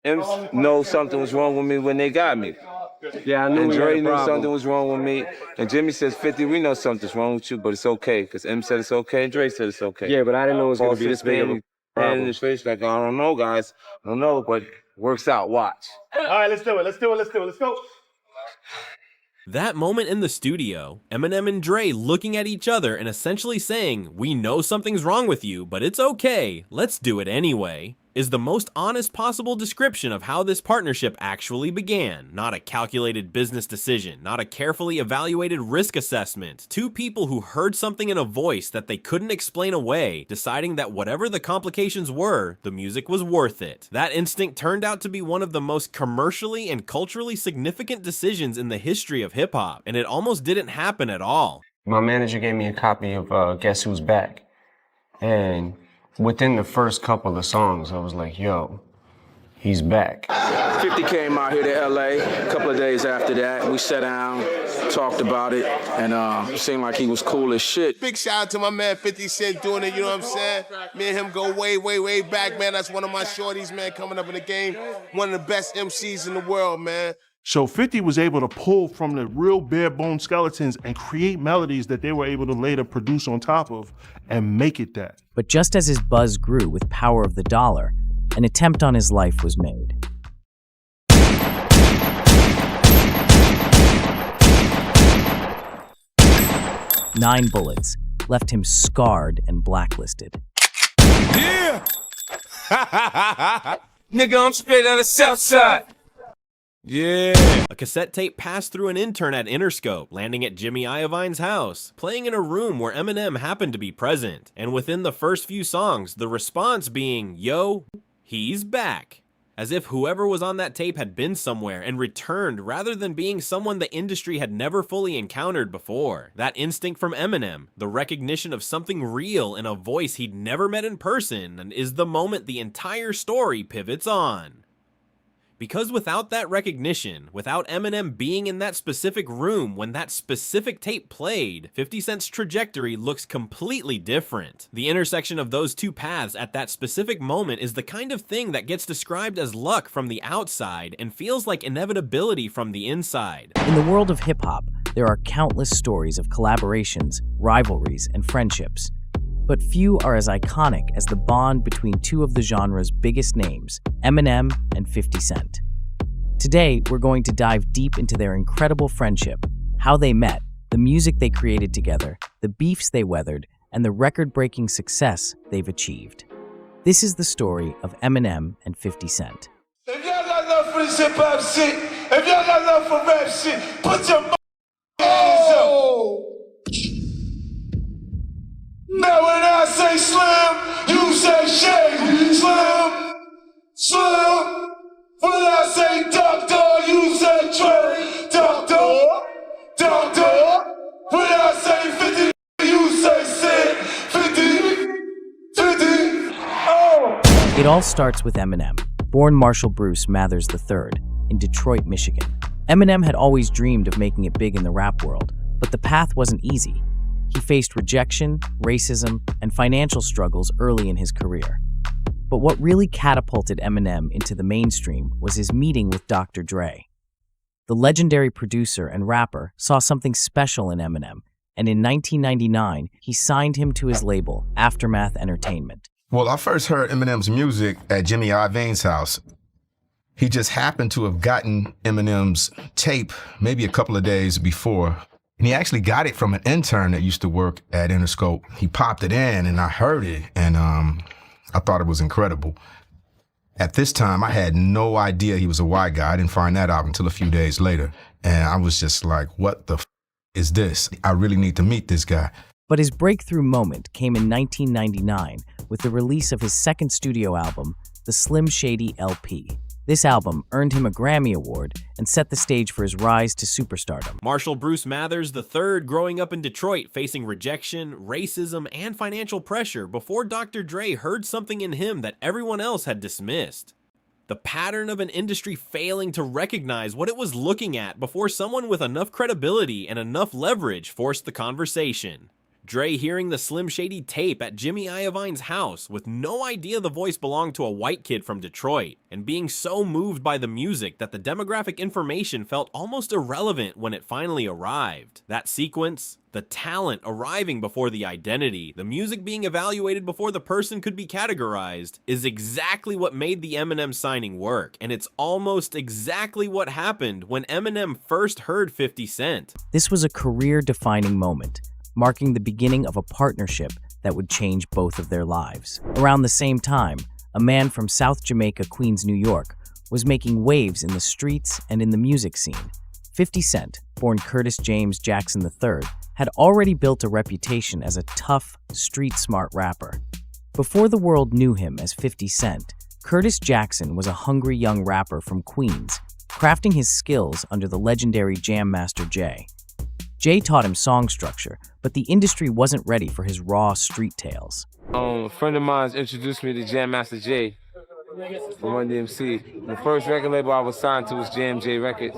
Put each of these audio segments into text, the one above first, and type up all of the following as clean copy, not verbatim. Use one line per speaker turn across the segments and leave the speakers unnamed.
M know something was wrong with me when they got me.
Yeah, I knew
And
we had
Dre
a
knew
problem.
something was wrong with me. And Jimmy says, 50, we know something's wrong with you, but it's okay. Because M said it's okay, and Dre said it's okay.
Yeah, but I didn't know it was going
Paul
to be this
sits
big
me
of a
and in
problem.
his face like, I don't know, guys. I don't know, but works out. Watch.
All right, let's do it. Let's go.
That moment in the studio, Eminem and Dre looking at each other and essentially saying, "We know something's wrong with you, but it's okay, let's do it anyway," is the most honest possible description of how this partnership actually began. Not a calculated business decision, not a carefully evaluated risk assessment. Two people who heard something in a voice that they couldn't explain away, deciding that whatever the complications were, the music was worth it. That instinct turned out to be one of the most commercially and culturally significant decisions in the history of hip-hop, and it almost didn't happen at all.
My manager gave me a copy of Guess Who's Back. And within the first couple of songs, I was like, yo, he's back.
50 came out here to LA a couple of days after that. We sat down, talked about it, and it seemed like he was cool as shit.
Big shout out to my man 50 Cent doing it, you know what I'm saying? Me and him go way, way, way back, man. That's one of my shorties, man, coming up in the game. One of the best MCs in the world, man.
So 50 was able to pull from the real bare bone skeletons and create melodies that they were able to later produce on top of and make it that.
But just as his buzz grew with Power of the Dollar, an attempt on his life was made. Nine bullets left him scarred and blacklisted.
Yeah! Nigga, I'm straight out of Southside. Yeah.
A cassette tape passed through an intern at Interscope, landing at Jimmy Iovine's house, playing in a room where Eminem happened to be present, and within the first few songs, the response being, "Yo, he's back." As if whoever was on that tape had been somewhere and returned rather than being someone the industry had never fully encountered before. That instinct from Eminem, the recognition of something real in a voice he'd never met in person, and is the moment the entire story pivots on. Because without that recognition, without Eminem being in that specific room when that specific tape played, 50 Cent's trajectory looks completely different. The intersection of those two paths at that specific moment is the kind of thing that gets described as luck from the outside and feels like inevitability from the inside.
In the world of hip-hop, there are countless stories of collaborations, rivalries, and friendships. But few are as iconic as the bond between two of the genre's biggest names, Eminem and 50 Cent. Today, we're going to dive deep into their incredible friendship, how they met, the music they created together, the beefs they weathered, and the record-breaking success they've achieved. This is the story of Eminem and 50 Cent.
If y'all got love for this hip-hop shit, if y'all got love for rap shit, put your hands up. Now when I say slim, you say shady. Slim, slim. When I say doctor, you say Trey. Doctor. When I say 50, you say Sid. 50. Oh.
It all starts with Eminem, born Marshall Bruce Mathers III, in Detroit, Michigan. Eminem had always dreamed of making it big in the rap world, but the path wasn't easy. He faced rejection, racism, and financial struggles early in his career. But what really catapulted Eminem into the mainstream was his meeting with Dr. Dre. The legendary producer and rapper saw something special in Eminem, and in 1999, he signed him to his label, Aftermath Entertainment.
Well, I first heard Eminem's music at Jimmy Iovine's house. He just happened to have gotten Eminem's tape maybe a couple of days before. And he actually got it from an intern that used to work at Interscope. He popped it in and I heard it and I thought it was incredible. At this time, I had no idea he was a white guy. I didn't find that out until a few days later. And I was just like, what the is this? I really need to meet this guy.
But his breakthrough moment came in 1999 with the release of his second studio album, the Slim Shady LP. This album earned him a Grammy Award and set the stage for his rise to superstardom.
Marshall Bruce Mathers III growing up in Detroit, facing rejection, racism, and financial pressure before Dr. Dre heard something in him that everyone else had dismissed. The pattern of an industry failing to recognize what it was looking at before someone with enough credibility and enough leverage forced the conversation. Dre hearing the Slim Shady tape at Jimmy Iovine's house with no idea the voice belonged to a white kid from Detroit, and being so moved by the music that the demographic information felt almost irrelevant when it finally arrived. That sequence, the talent arriving before the identity, the music being evaluated before the person could be categorized, is exactly what made the Eminem signing work, and it's almost exactly what happened when Eminem first heard 50 Cent.
This was a career-defining moment, marking the beginning of a partnership that would change both of their lives. Around the same time, a man from South Jamaica, Queens, New York, was making waves in the streets and in the music scene. 50 Cent, born Curtis James Jackson III, had already built a reputation as a tough, street-smart rapper. Before the world knew him as 50 Cent, Curtis Jackson was a hungry young rapper from Queens, crafting his skills under the legendary Jam Master Jay. Jay taught him song structure, but the industry wasn't ready for his raw street tales.
A friend of mine introduced me to Jam Master Jay from Run DMC. The first record label I was signed to was Jam J Records.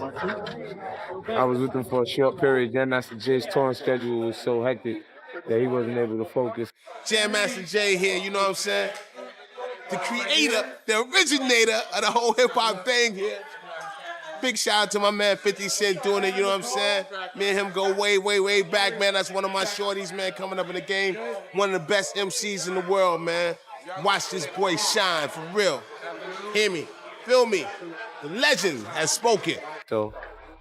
I was with him for a short period. Jam Master Jay's touring schedule was so hectic that he wasn't able to focus.
Jam Master Jay here, you know what I'm saying? The creator, the originator of the whole hip-hop thing here. Big shout out to my man 50 Cent doing it, you know what I'm saying? Me and him go way, way, way back, man. That's one of my shorties, man, coming up in the game. One of the best MCs in the world, man. Watch this boy shine, for real. Hear me, feel me. The legend has spoken.
So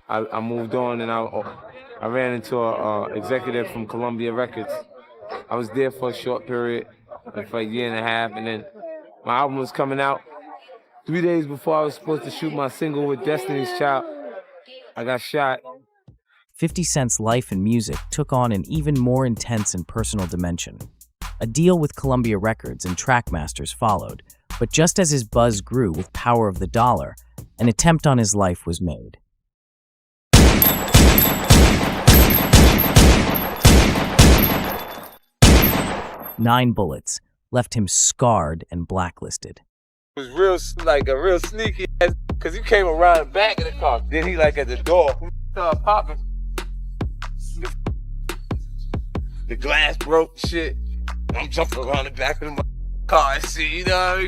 I moved on and I ran into an executive from Columbia Records. I was there for a short period, like for a year and a half, and then my album was coming out. 3 days before I was supposed to shoot my single with Destiny's Child, I got shot.
50 Cent's life and music took on an even more intense and personal dimension. A deal with Columbia Records and Trackmasters followed, but just as his buzz grew with Power of the Dollar, an attempt on his life was made. 9 bullets left him scarred and blacklisted.
It was a real sneaky ass, because he came around the back of the car. Then he at the door, started popping. The glass broke, shit. I'm jumping around the back of the car and see, you know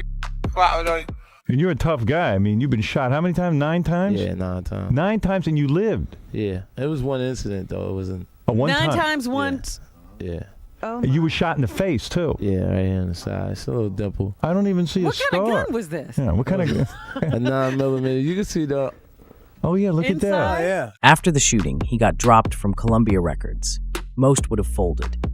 what I mean?
And you're a tough guy. I mean, you've been shot how many times? 9 times?
Yeah, 9 times.
9 times and you lived?
Yeah. It was one incident, though. It wasn't...
one
9
time?
times once?
Yeah.
Oh,
and you were shot in the face, too?
Yeah, right here on the side. It's a little dimple.
I don't even see a scar.
What kind of gun was this?
Yeah, what kind of gun?
A 9mm. You can see the...
Oh, yeah, look
Inside?
at that.
Yeah.
After the shooting, he got dropped from Columbia Records. Most would have folded.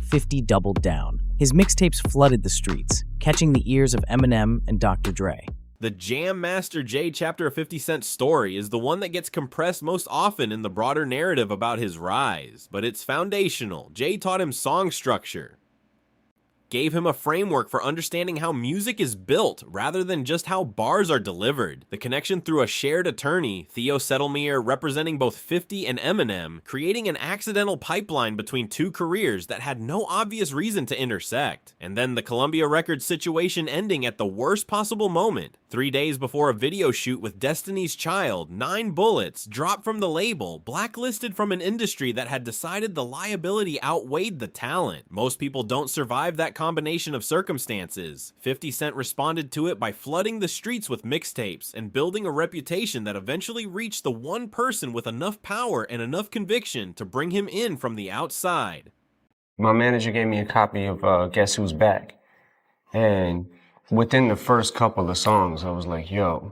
50 doubled down. His mixtapes flooded the streets, catching the ears of Eminem and Dr. Dre.
The Jam Master Jay chapter of 50 Cent's story is the one that gets compressed most often in the broader narrative about his rise, but it's foundational. Jay taught him song structure, gave him a framework for understanding how music is built rather than just how bars are delivered. The connection through a shared attorney, Theo Settlemere representing both 50 and Eminem, creating an accidental pipeline between two careers that had no obvious reason to intersect. And then the Columbia Records situation ending at the worst possible moment. 3 days before a video shoot with Destiny's Child, 9 bullets dropped from the label, blacklisted from an industry that had decided the liability outweighed the talent. Most people don't survive that combination of circumstances. 50 Cent responded to it by flooding the streets with mixtapes and building a reputation that eventually reached the one person with enough power and enough conviction to bring him in from the outside.
My manager gave me a copy of Guess Who's Back, and within the first couple of songs, I was like, yo,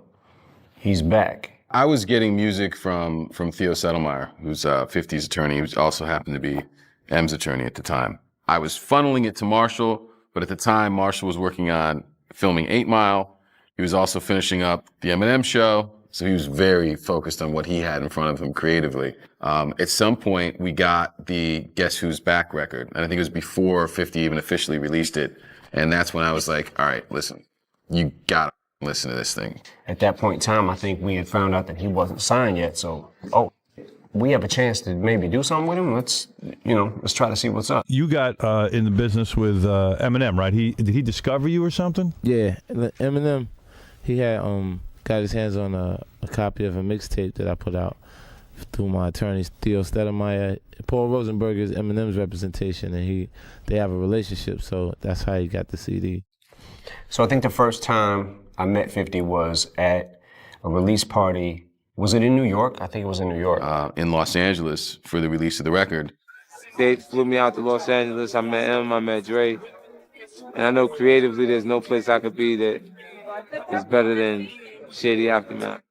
he's back.
I was getting music from Theo Settlemere, who's 50's attorney, who also happened to be M's attorney at the time. I was funneling it to Marshall, but at the time, Marshall was working on filming 8 Mile. He was also finishing up the Eminem show, so he was very focused on what he had in front of him creatively. At some point, we got the Guess Who's Back record, and I think it was before 50 even officially released it. And that's when I was like, all right, listen, you gotta listen to this thing.
At that point in time, I think we had found out that he wasn't signed yet, so, we have a chance to maybe do something with him. Let's try to see what's up.
You got in the business with Eminem, right? Did he discover you or something?
Yeah, Eminem, he had got his hands on a copy of a mixtape that I put out, through my attorneys, Theo Stedemeyer. Paul Rosenberg is Eminem's representation, and they have a relationship, so that's how he got the CD.
So I think the first time I met 50 was at a release party. Was it in New York? I think it was in New York.
In Los Angeles for the release of the record.
They flew me out to Los Angeles. I met him, I met Dre. And I know creatively there's no place I could be that is better than Shady Aftermath.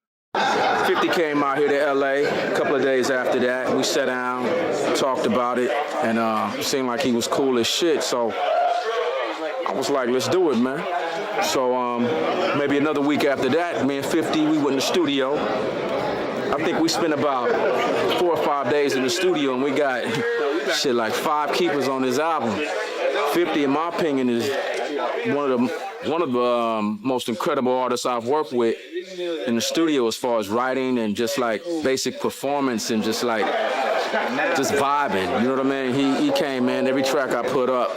50 came out here to LA a couple of days after that. We sat down, talked about it, and seemed like he was cool as shit. So I was like, let's do it, man. So maybe another week after that, me and 50, we went in the studio. I think we spent about 4 or 5 days in the studio, and we got shit like 5 keepers on this album. 50, in my opinion, is one of the most incredible artists I've worked with in the studio as far as writing and just like basic performance and just vibing. You know what I mean? He came in, every track I put up,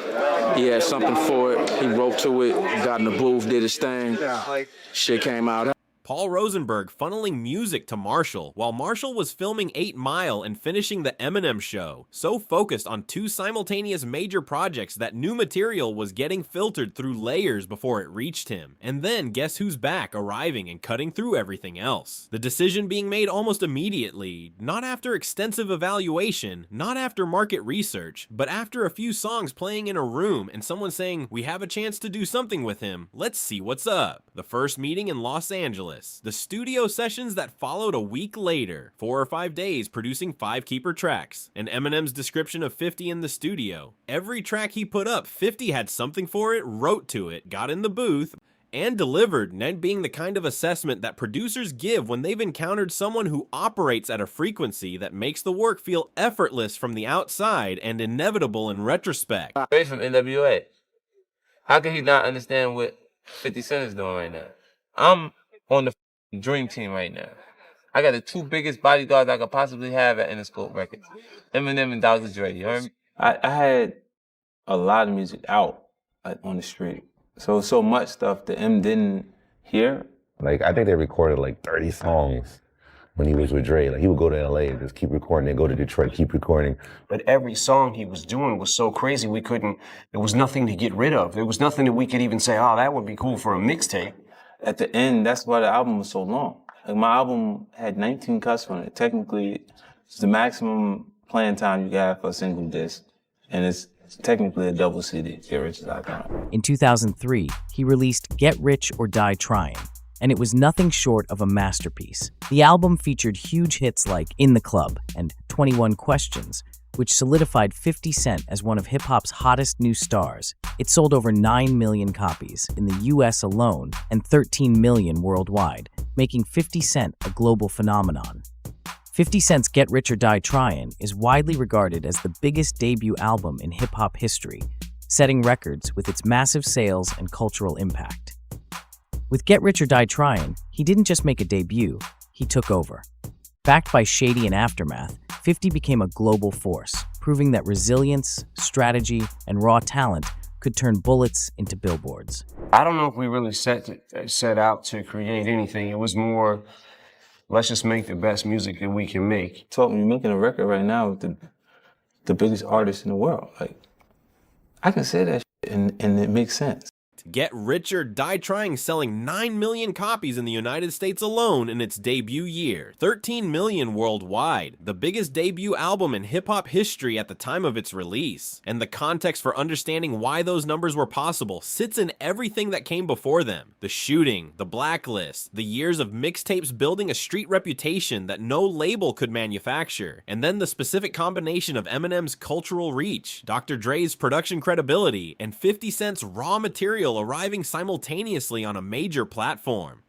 he had something for it. He wrote to it, got in the booth, did his thing. Shit came out.
Paul Rosenberg funneling music to Marshall, while Marshall was filming 8 Mile and finishing the Eminem show, so focused on 2 simultaneous major projects that new material was getting filtered through layers before it reached him. And then Guess Who's Back arriving and cutting through everything else. The decision being made almost immediately, not after extensive evaluation, not after market research, but after a few songs playing in a room and someone saying, we have a chance to do something with him, let's see what's up. The first meeting in Los Angeles. The studio sessions that followed a week later, 4 or 5 days producing 5 keeper tracks, and Eminem's description of 50 in the studio. Every track he put up, 50 had something for it, wrote to it, got in the booth, and delivered, and being the kind of assessment that producers give when they've encountered someone who operates at a frequency that makes the work feel effortless from the outside and inevitable in retrospect.
Away from NWA. How can he not understand what 50 Cent is doing right now? I'm on the dream team right now. I got the 2 biggest bodyguards I could possibly have at Interscope Records. Eminem and Dr. Dre, you heard me?
I had a lot of music out on the street. So much stuff that M didn't hear.
Like, I think they recorded like 30 songs when he was with Dre. Like, he would go to LA and just keep recording, then go to Detroit, keep recording.
But every song he was doing was so crazy there was nothing to get rid of. There was nothing that we could even say, oh, that would be cool for a mixtape.
At the end, that's why the album was so long. Like, my album had 19 cuts on it. Technically, it's the maximum playing time you got for a single disc. And it's technically a double CD, Get Rich or Die Trying.
In 2003, he released Get Rich or Die Trying, and it was nothing short of a masterpiece. The album featured huge hits like In the Club and 21 Questions, which solidified 50 Cent as one of hip-hop's hottest new stars. It sold over 9 million copies in the US alone and 13 million worldwide, making 50 Cent a global phenomenon. 50 Cent's Get Rich or Die Tryin' is widely regarded as the biggest debut album in hip-hop history, setting records with its massive sales and cultural impact. With Get Rich or Die Tryin', he didn't just make a debut, he took over. Backed by Shady and Aftermath, 50 became a global force, proving that resilience, strategy, and raw talent could turn bullets into billboards.
I don't know if we really set out to create anything. It was more, let's just make the best music that we can make.
Told me, you're making a record right now with the biggest artist in the world. Like, I can say that shit and it makes sense.
Get Rich or Die Trying selling 9 million copies in the United States alone in its debut year, 13 million worldwide, the biggest debut album in hip-hop history at the time of its release. And the context for understanding why those numbers were possible sits in everything that came before them. The shooting, the blacklist, the years of mixtapes building a street reputation that no label could manufacture, and then the specific combination of Eminem's cultural reach, Dr. Dre's production credibility, and 50 Cent's raw material arriving simultaneously on a major platform.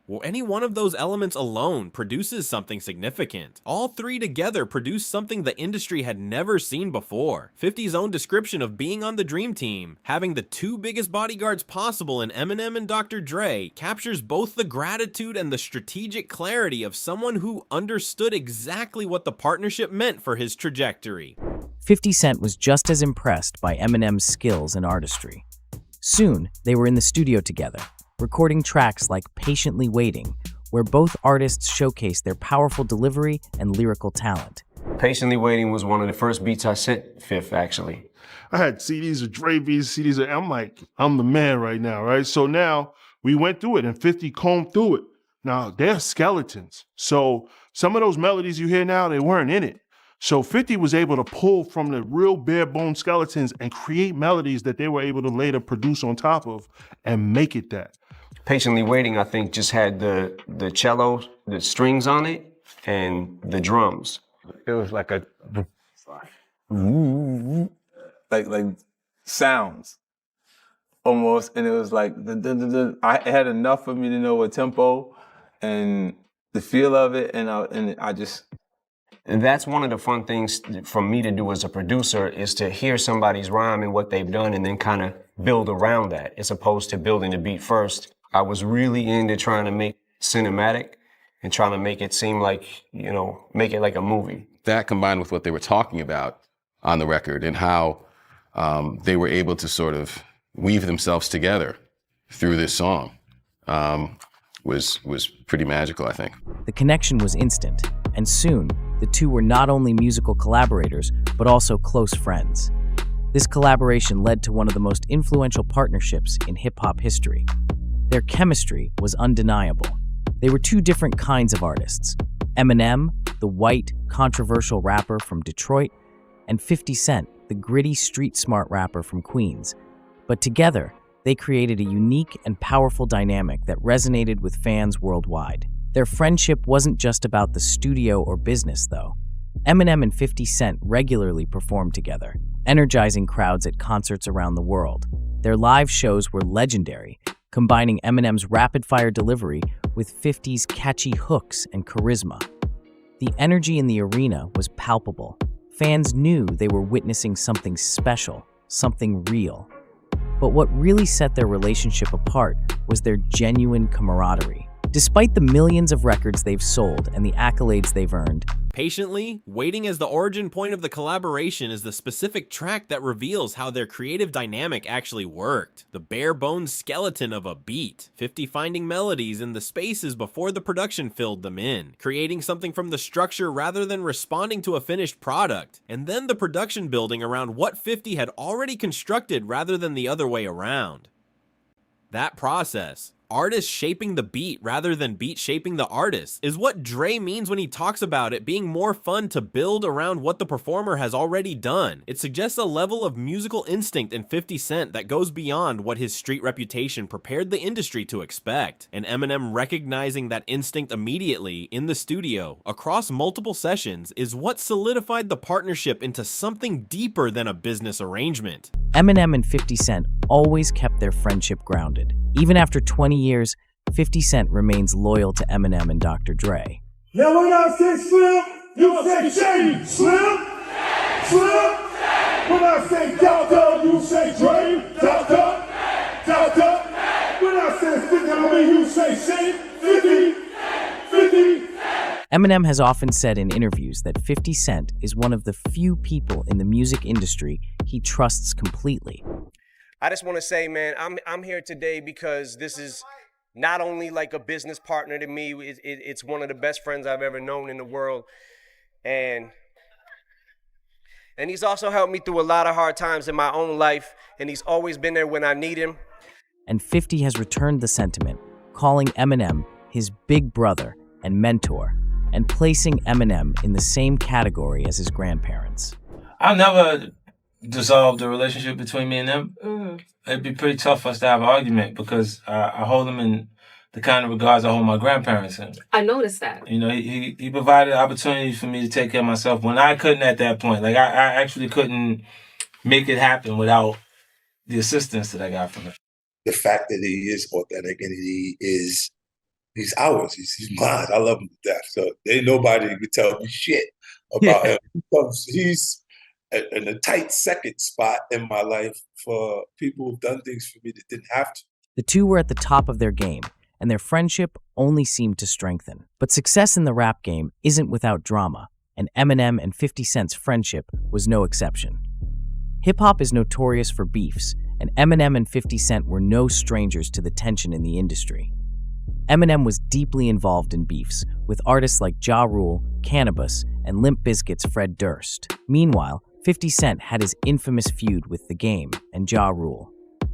Well, any one of those elements alone produces something significant. All 3 together produce something the industry had never seen before. 50's own description of being on the Dream Team, having the 2 biggest bodyguards possible in Eminem and Dr. Dre, captures both the gratitude and the strategic clarity of someone who understood exactly what the partnership meant for his trajectory.
50 Cent was just as impressed by Eminem's skills and artistry. Soon, they were in the studio together, recording tracks like Patiently Waiting, where both artists showcased their powerful delivery and lyrical talent.
Patiently Waiting was one of the first beats I sent Fifth, actually.
I had CDs of Dre beats, CDs of, I'm like, I'm the man right now, right? So now we went through it and 50 combed through it. Now they're skeletons. So some of those melodies you hear now, they weren't in it. So 50 was able to pull from the real bare bone skeletons and create melodies that they were able to later produce on top of and make it that.
Patiently Waiting, I think, just had the cello, the strings on it, and the drums.
It was like a
like sounds almost, and it was like I had enough for me to know what tempo and the feel of it, and I just.
And that's one of the fun things for me to do as a producer is to hear somebody's rhyme and what they've done and then kind of build around that as opposed to building the beat first. I was really into trying to make cinematic and trying to make it seem like, you know, make it like a movie.
That combined with what they were talking about on the record and how they were able to sort of weave themselves together through this song was pretty magical, I think.
The connection was instant, and soon, the two were not only musical collaborators, but also close friends. This collaboration led to one of the most influential partnerships in hip-hop history. Their chemistry was undeniable. They were two different kinds of artists. Eminem, the white, controversial rapper from Detroit, and 50 Cent, the gritty, street-smart rapper from Queens. But together, they created a unique and powerful dynamic that resonated with fans worldwide. Their friendship wasn't just about the studio or business, though. Eminem and 50 Cent regularly performed together, energizing crowds at concerts around the world. Their live shows were legendary, combining Eminem's rapid-fire delivery with 50's catchy hooks and charisma. The energy in the arena was palpable. Fans knew they were witnessing something special, something real. But what really set their relationship apart was their genuine camaraderie. Despite the millions of records they've sold and the accolades they've earned,
Patiently Waiting as the origin point of the collaboration is the specific track that reveals how their creative dynamic actually worked. The bare bones skeleton of a beat, 50 finding melodies in the spaces before the production filled them in, creating something from the structure rather than responding to a finished product, and then the production building around what 50 had already constructed rather than the other way around. That process, artists shaping the beat rather than beat shaping the artist, is what Dre means when he talks about it being more fun to build around what the performer has already done. It suggests a level of musical instinct in 50 Cent that goes beyond what his street reputation prepared the industry to expect, and Eminem recognizing that instinct immediately in the studio across multiple sessions is what solidified the partnership into something deeper than a business arrangement.
Eminem and 50 Cent always kept their friendship grounded. Even after 20 years, 50 Cent remains loyal to Eminem and Dr. Dre.
Now when I say Slim, you say Shady. Slim, Slim. When I say Dr., you say Dre. Dr. When I say 50, I mean you say Shady. 50.
Eminem has often said in interviews that 50 Cent is one of the few people in the music industry he trusts completely.
I just want to say, man, I'm here today because this is not only like a business partner to me, it's one of the best friends I've ever known in the world. And he's also helped me through a lot of hard times in my own life, and he's always been there when I need him.
And 50 has returned the sentiment, calling Eminem his big brother and mentor, and placing Eminem in the same category as his grandparents.
I never dissolve the relationship between me and them. It'd be pretty tough for us to have an argument because I hold them in the kind of regards I hold my grandparents in.
I noticed that.
You know, he provided opportunities for me to take care of myself when I couldn't at that point. Like, I actually couldn't make it happen without the assistance that I got from him.
The fact that he is authentic and he's ours. He's mine. I love him to death. So ain't nobody can tell me shit about him. He's in a tight second spot in my life for people who've done things for me that didn't have to.
The two were at the top of their game, and their friendship only seemed to strengthen. But success in the rap game isn't without drama, and Eminem and 50 Cent's friendship was no exception. Hip-hop is notorious for beefs, and Eminem and 50 Cent were no strangers to the tension in the industry. Eminem was deeply involved in beefs with artists like Ja Rule, Cannabis, and Limp Bizkit's Fred Durst. Meanwhile, 50 Cent had his infamous feud with The Game and Ja Rule.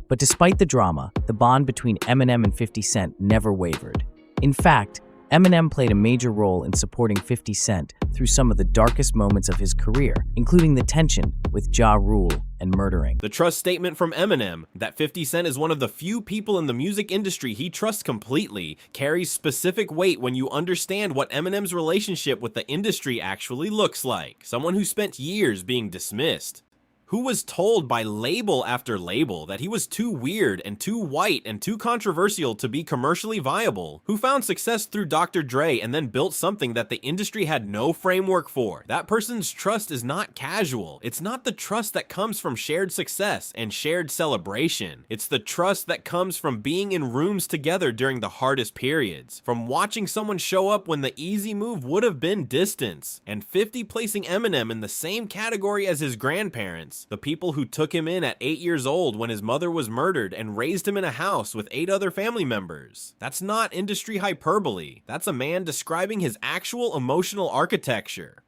But despite the drama, the bond between Eminem and 50 Cent never wavered. In fact, Eminem played a major role in supporting 50 Cent through some of the darkest moments of his career, including the tension with Ja Rule and murdering.
The trust statement from Eminem, that 50 Cent is one of the few people in the music industry he trusts completely, carries specific weight when you understand what Eminem's relationship with the industry actually looks like. Someone who spent years being dismissed. Who was told by label after label that he was too weird and too white and too controversial to be commercially viable, who found success through Dr. Dre and then built something that the industry had no framework for. That person's trust is not casual. It's not the trust that comes from shared success and shared celebration. It's the trust that comes from being in rooms together during the hardest periods, from watching someone show up when the easy move would have been distance, and 50 placing Eminem in the same category as his grandparents, the people who took him in at 8 years old when his mother was murdered and raised him in a house with 8 other family members. That's not industry hyperbole. That's a man describing his actual emotional architecture.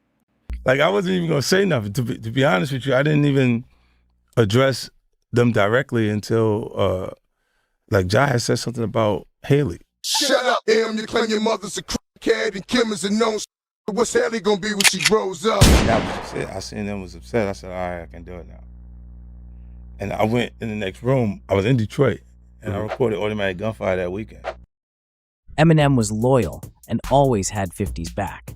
Like, I wasn't even gonna say nothing. To be honest with you, I didn't even address them directly until like Ja had said something about Haley.
Shut up, Em. You claim your mother's a crackhead and Kim is a known. What's Haley gonna be when she grows up?
That was it. I seen them was upset. I said, all right, I can do it now. And I went in the next room. I was in Detroit, and I recorded Automatic Gunfire that weekend.
Eminem was loyal and always had 50's back.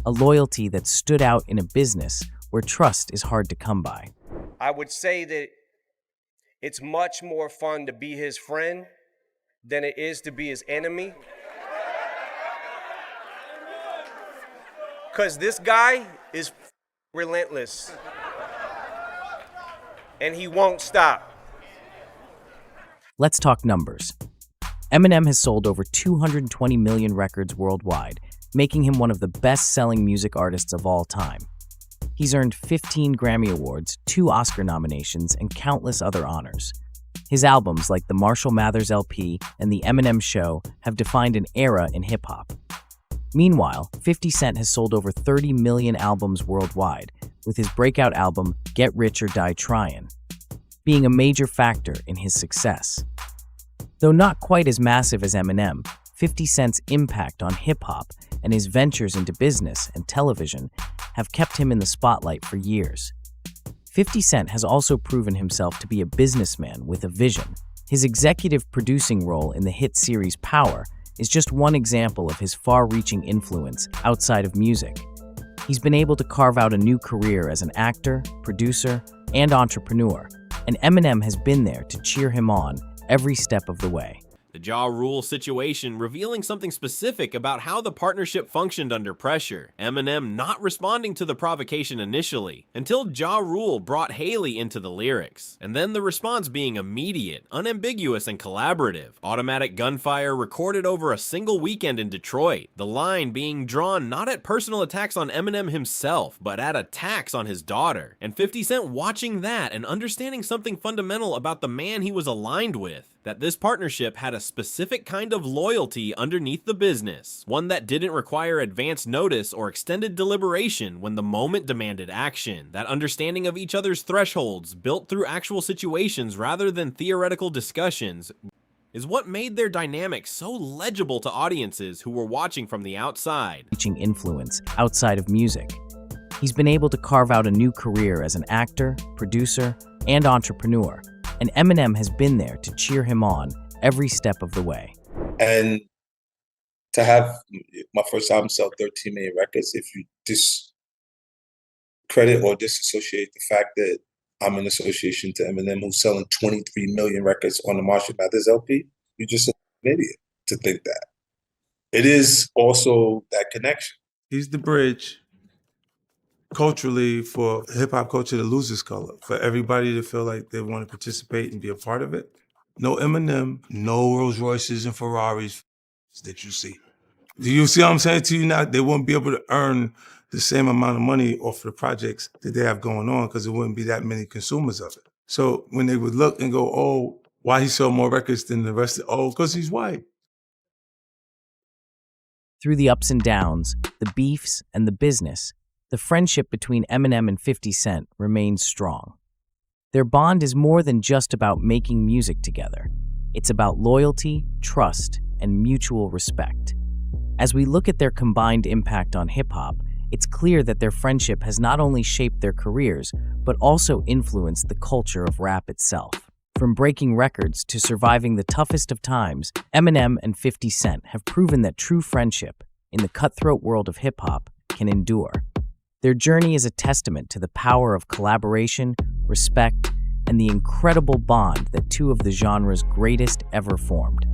A loyalty that stood out in a business where trust is hard to come by.
I would say that it's much more fun to be his friend than it is to be his enemy. Because this guy is relentless. And he won't stop.
Let's talk numbers. Eminem has sold over 220 million records worldwide, making him one of the best-selling music artists of all time. He's earned 15 Grammy Awards, 2 Oscar nominations, and countless other honors. His albums, like the Marshall Mathers LP and The Eminem Show, have defined an era in hip-hop. Meanwhile, 50 Cent has sold over 30 million albums worldwide, with his breakout album, Get Rich or Die Tryin', being a major factor in his success. Though not quite as massive as Eminem, 50 Cent's impact on hip-hop and his ventures into business and television have kept him in the spotlight for years. 50 Cent has also proven himself to be a businessman with a vision. His executive producing role in the hit series Power is just one example of his far-reaching influence outside of music. He's been able to carve out a new career as an actor, producer, and entrepreneur, and Eminem has been there to cheer him on every step of the way.
The Ja Rule situation revealing something specific about how the partnership functioned under pressure. Eminem not responding to the provocation initially, until Ja Rule brought Haley into the lyrics. And then the response being immediate, unambiguous, and collaborative. Automatic Gunfire recorded over a single weekend in Detroit. The line being drawn not at personal attacks on Eminem himself, but at attacks on his daughter. And 50 Cent watching that and understanding something fundamental about the man he was aligned with. That this partnership had a specific kind of loyalty underneath the business, one that didn't require advance notice or extended deliberation when the moment demanded action, that understanding of each other's thresholds built through actual situations rather than theoretical discussions is what made their dynamic so legible to audiences who were watching from the outside.
Reaching influence outside of music. He's been able to carve out a new career as an actor, producer, and entrepreneur, and Eminem has been there to cheer him on every step of the way.
And to have my first album sell 13 million records, if you discredit or disassociate the fact that I'm in association to Eminem, who's selling 23 million records on the Marshall Mathers LP, you're just an idiot to think that. It is also that connection.
He's the bridge culturally for hip-hop culture to lose its color, for everybody to feel like they want to participate and be a part of it. No Eminem, no Rolls Royces and Ferraris that you see. Do you see what I'm saying to you now? They wouldn't be able to earn the same amount of money off of the projects that they have going on because there wouldn't be that many consumers of it. So when they would look and go, oh, why he sold more records than the rest of, oh, because he's white.
Through the ups and downs, the beefs, and the business, the friendship between Eminem and 50 Cent remains strong. Their bond is more than just about making music together. It's about loyalty, trust, and mutual respect. As we look at their combined impact on hip-hop, it's clear that their friendship has not only shaped their careers, but also influenced the culture of rap itself. From breaking records to surviving the toughest of times, Eminem and 50 Cent have proven that true friendship, in the cutthroat world of hip-hop, can endure. Their journey is a testament to the power of collaboration, respect, and the incredible bond that two of the genre's greatest ever formed.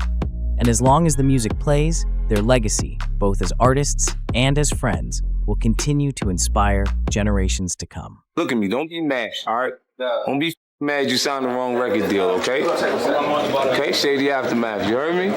And as long as the music plays, their legacy, both as artists and as friends, will continue to inspire generations to come.
Look at me, don't be mad, all right? Don't be mad you signed the wrong record deal, okay? Okay, Shady Aftermath, you heard me?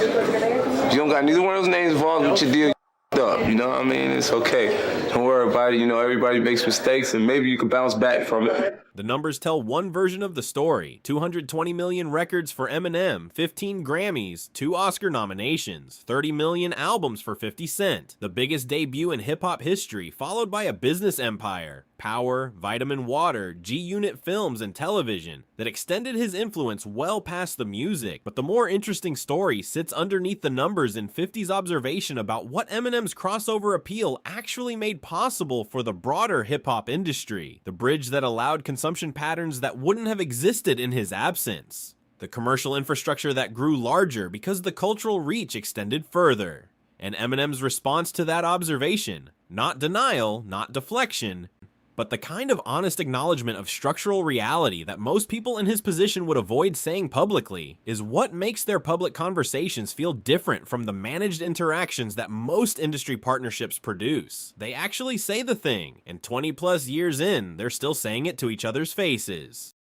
You don't got neither one of those names involved with your deal, up, you know what I mean? It's okay. Don't worry about it, you know, everybody makes mistakes and maybe you can bounce back from it.
The numbers tell one version of the story. 220 million records for Eminem, 15 Grammys, 2 Oscar nominations, 30 million albums for 50 Cent, the biggest debut in hip-hop history, followed by a business empire, Power, Vitamin Water, G-Unit Films, and television that extended his influence well past the music. But the more interesting story sits underneath the numbers in 50's observation about what Eminem's crossover appeal actually made possible for the broader hip-hop industry, the bridge that allowed consumption patterns that wouldn't have existed in his absence, the commercial infrastructure that grew larger because the cultural reach extended further, and Eminem's response to that observation, not denial, not deflection, but the kind of honest acknowledgement of structural reality that most people in his position would avoid saying publicly, is what makes their public conversations feel different from the managed interactions that most industry partnerships produce. They actually say the thing, and 20+ years in, they're still saying it to each other's faces.